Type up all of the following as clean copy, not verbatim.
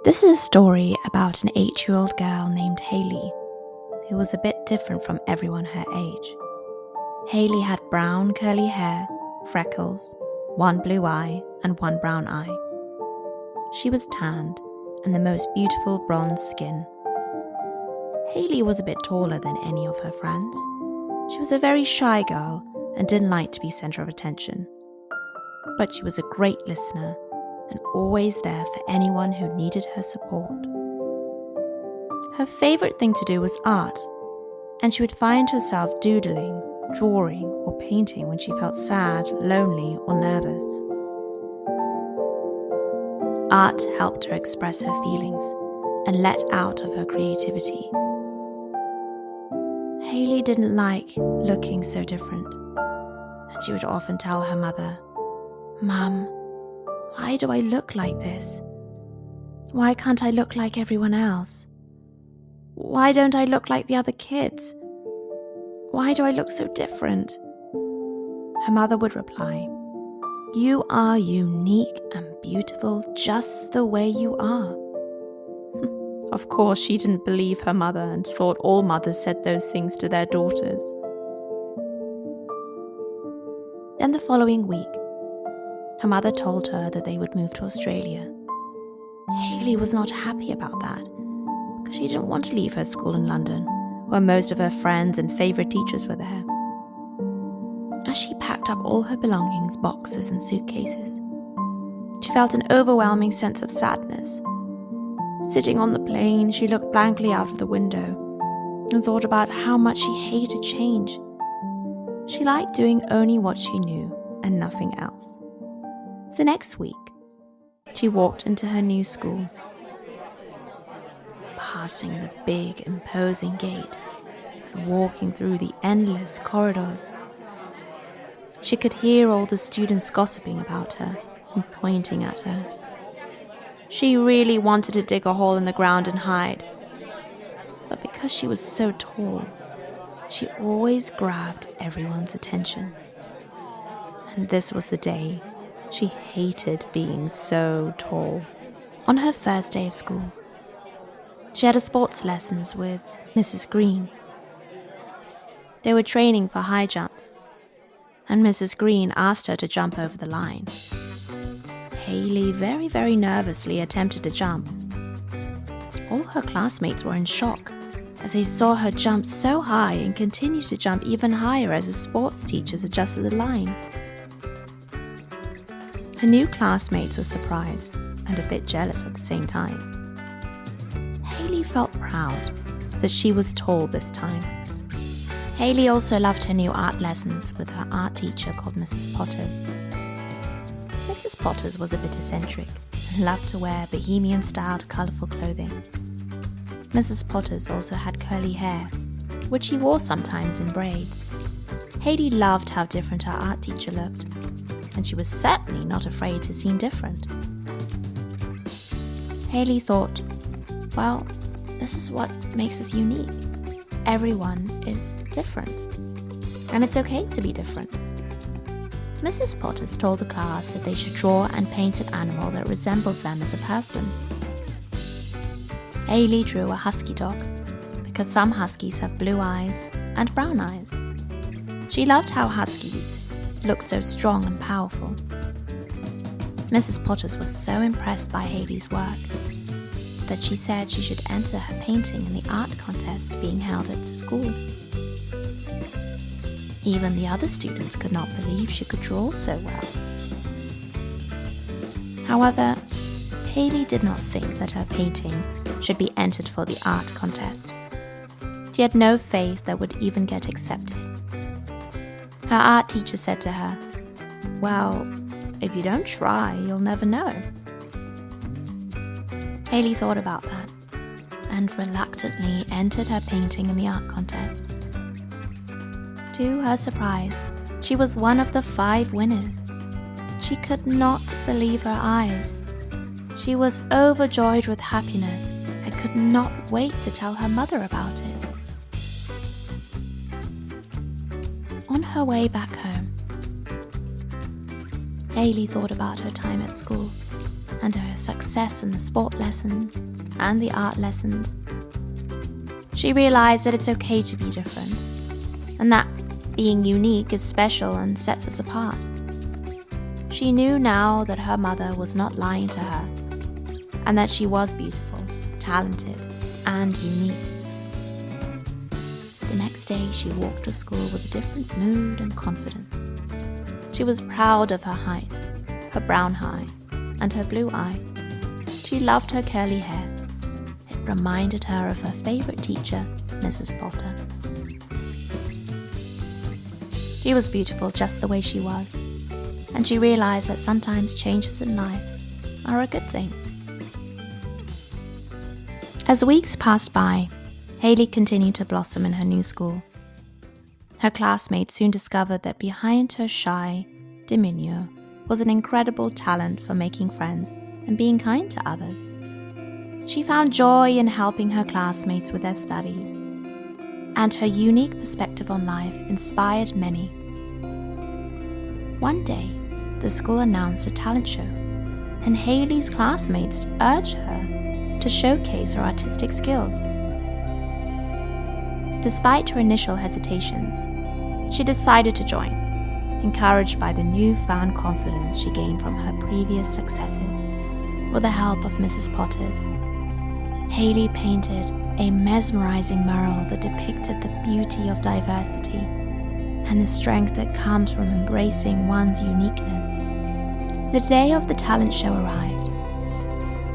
This is a story about an 8-year-old girl named Hayley, who was a bit different from everyone her age. Hayley had brown curly hair, freckles, one blue eye, and one brown eye. She was tanned and the most beautiful bronze skin. Hayley was a bit taller than any of her friends. She was a very shy girl and didn't like to be center of attention. But she was a great listener and always there for anyone who needed her support. Her favorite thing to do was art, and she would find herself doodling, drawing, or painting when she felt sad, lonely, or nervous. Art helped her express her feelings and let out of her creativity. Hayley didn't like looking so different, and she would often tell her mother, "Mum, why do I look like this? Why can't I look like everyone else? Why don't I look like the other kids? Why do I look so different?" Her mother would reply, "You are unique and beautiful just the way you are." Of course, she didn't believe her mother and thought all mothers said those things to their daughters. Then the following week, her mother told her that they would move to Australia. Hayley was not happy about that because she didn't want to leave her school in London, where most of her friends and favorite teachers were there. As she packed up all her belongings, boxes and suitcases, she felt an overwhelming sense of sadness. Sitting on the plane, she looked blankly out of the window and thought about how much she hated change. She liked doing only what she knew and nothing else. The next week, she walked into her new school. Passing the big, imposing gate and walking through the endless corridors, she could hear all the students gossiping about her and pointing at her. She really wanted to dig a hole in the ground and hide, but because she was so tall, she always grabbed everyone's attention. And this was the day she hated being so tall. On her first day of school, she had a sports lessons with Mrs. Green. They were training for high jumps, and Mrs. Green asked her to jump over the line. Hayley very, very nervously attempted to jump. All her classmates were in shock as they saw her jump so high and continue to jump even higher as the sports teachers adjusted the line. Her new classmates were surprised and a bit jealous at the same time. Hayley felt proud that she was tall this time. Hayley also loved her new art lessons with her art teacher called Mrs. Potters. Mrs. Potters was a bit eccentric and loved to wear bohemian-styled colourful clothing. Mrs. Potters also had curly hair, which she wore sometimes in braids. Hayley loved how different her art teacher looked, and she was certainly not afraid to seem different. Hayley thought, well, this is what makes us unique. Everyone is different, and it's okay to be different. Mrs. Potters told the class that they should draw and paint an animal that resembles them as a person. Hayley drew a husky dog because some huskies have blue eyes and brown eyes. She loved how huskies looked so strong and powerful. Mrs. Potters was so impressed by Hayley's work that she said she should enter her painting in the art contest being held at the school. Even the other students could not believe she could draw so well. However, Hayley did not think that her painting should be entered for the art contest. She had no faith that would even get accepted. Her art teacher said to her, "Well, if you don't try, you'll never know." Hayley thought about that and reluctantly entered her painting in the art contest. To her surprise, she was one of the 5 winners. She could not believe her eyes. She was overjoyed with happiness and could not wait to tell her mother about it. On her way back home, Hayley thought about her time at school and her success in the sport lessons and the art lessons, she realized that it's okay to be different, and that being unique is special and sets us apart. She knew now that her mother was not lying to her, and that she was beautiful, talented, and unique. The next day, she walked to school with a different mood and confidence. She was proud of her height, her brown eye, and her blue eye. She loved her curly hair. It reminded her of her favorite teacher, Mrs. Potter. She was beautiful just the way she was, and she realized that sometimes changes in life are a good thing. As weeks passed by, Hayley continued to blossom in her new school. Her classmates soon discovered that behind her shy demeanor was an incredible talent for making friends and being kind to others. She found joy in helping her classmates with their studies, and her unique perspective on life inspired many. One day, the school announced a talent show, and Hayley's classmates urged her to showcase her artistic skills. Despite her initial hesitations, she decided to join, encouraged by the newfound confidence she gained from her previous successes. With the help of Mrs. Potter's, Hayley painted a mesmerizing mural that depicted the beauty of diversity and the strength that comes from embracing one's uniqueness. The day of the talent show arrived.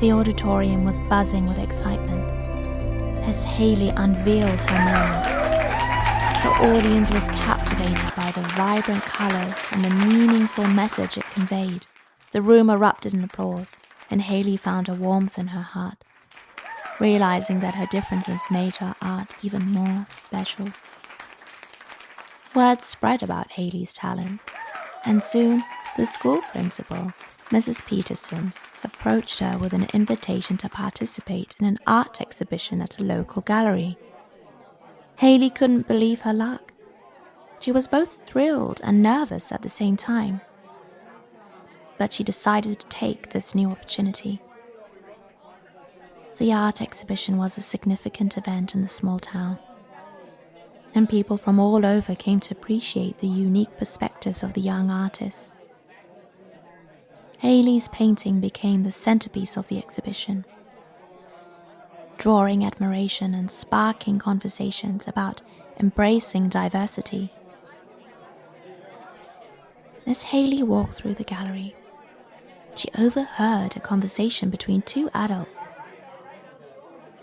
The auditorium was buzzing with excitement as Hayley unveiled her mural. The audience was captivated by the vibrant colors and the meaningful message it conveyed. The room erupted in applause, and Hayley found a warmth in her heart, realizing that her differences made her art even more special. Word spread about Hayley's talent, and soon the school principal, Mrs. Peterson, approached her with an invitation to participate in an art exhibition at a local gallery. Hayley couldn't believe her luck. She was both thrilled and nervous at the same time. But she decided to take this new opportunity. The art exhibition was a significant event in the small town, and people from all over came to appreciate the unique perspectives of the young artists. Hayley's painting became the centerpiece of the exhibition, drawing admiration and sparking conversations about embracing diversity. As Hayley walked through the gallery, she overheard a conversation between two adults.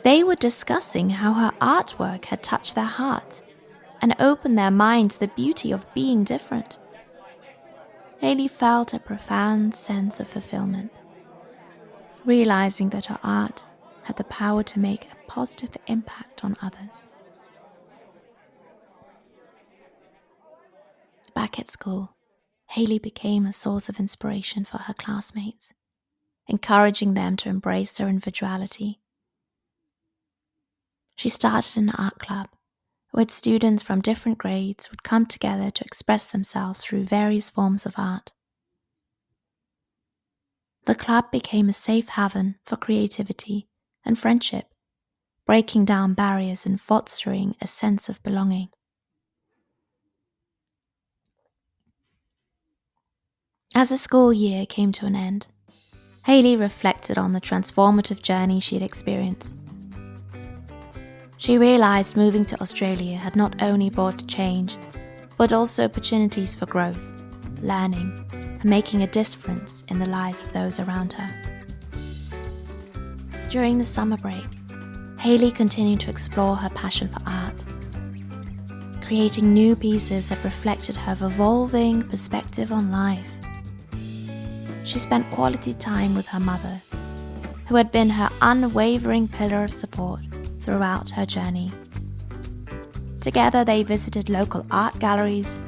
They were discussing how her artwork had touched their hearts and opened their mind to the beauty of being different. Hayley felt a profound sense of fulfillment, realizing that her art had the power to make a positive impact on others. Back at school, Hayley became a source of inspiration for her classmates, encouraging them to embrace their individuality. She started an art club where students from different grades would come together to express themselves through various forms of art. The club became a safe haven for creativity and friendship, breaking down barriers and fostering a sense of belonging. As the school year came to an end, Hayley reflected on the transformative journey she had experienced. She realized moving to Australia had not only brought change, but also opportunities for growth, learning, and making a difference in the lives of those around her. During the summer break, Hayley continued to explore her passion for art, creating new pieces that reflected her evolving perspective on life. She spent quality time with her mother, who had been her unwavering pillar of support throughout her journey. Together, they visited local art galleries,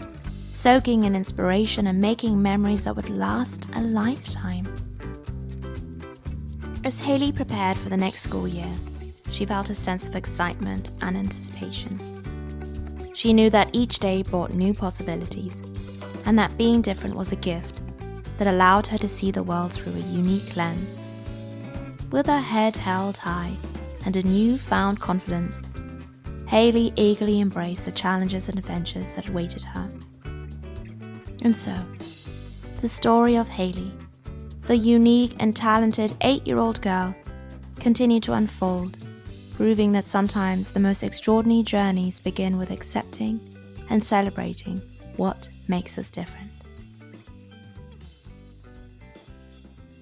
soaking in inspiration and making memories that would last a lifetime. As Hayley prepared for the next school year, she felt a sense of excitement and anticipation. She knew that each day brought new possibilities, and that being different was a gift that allowed her to see the world through a unique lens With her head held high and a newfound confidence, Hayley eagerly embraced the challenges and adventures that awaited her. And so, the story of Hayley, the unique and talented 8-year-old girl, continued to unfold, proving that sometimes the most extraordinary journeys begin with accepting and celebrating what makes us different.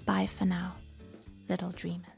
Bye for now, little dreamers.